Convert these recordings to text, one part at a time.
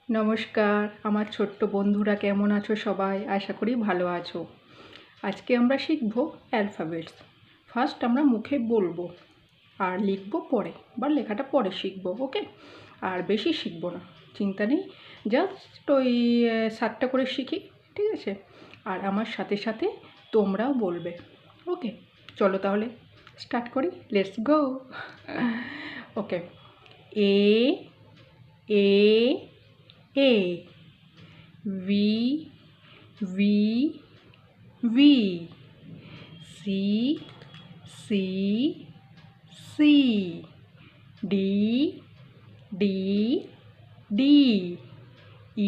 নমস্কার আমার ছোট্ট বন্ধুরা, কেমন আছো সবাই? আশা করি ভালো আছো। আজকে আমরা শিখব অ্যালফাবেটস। ফার্স্ট আমরা মুখে বলবো আর লিখবো পরে, বা লেখাটা পরে শিখবো, ওকে? আর বেশি শিখবো না, চিন্তা নেই। জাস্ট ওই 7টা করে শিখি, ঠিক আছে? আর আমার সাথে সাথে তোমরাও বলবে, ওকে? চলো তাহলে স্টার্ট করি, let's go. Okay, A A A, V, V, V, C, C, C, D, D, D,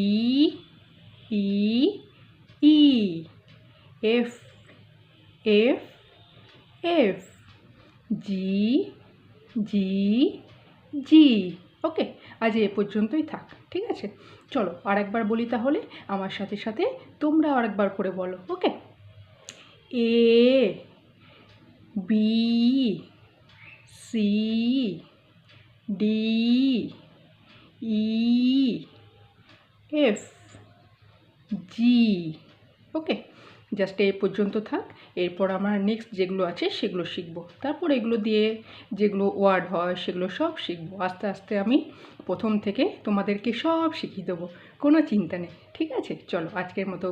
E, E, E, F, F, F, G, G, G, ওকে? আজ এ পর্যন্তই থাক, ঠিক আছে? চলো আরেকবার বলি তাহলে, আমার সাথে সাথে তোমরা আরেকবার করে বলো, ওকে? এ, বি, সি, ডি, ই, এফ, জি, ওকে? জাস্ট এই পর্যন্ত থাক। এরপর আমরা নেক্সট যেগুলো আছে সেগুলো শিখব। তারপর এগুলো দিয়ে যেগুলো ওয়ার্ড হয় সেগুলো সব শিখব। আস্তে আস্তে আমি প্রথম থেকে তোমাদেরকে সব শিখিয়ে দেবো, কোনো চিন্তা নেই, ঠিক আছে? চলো আজকের মতো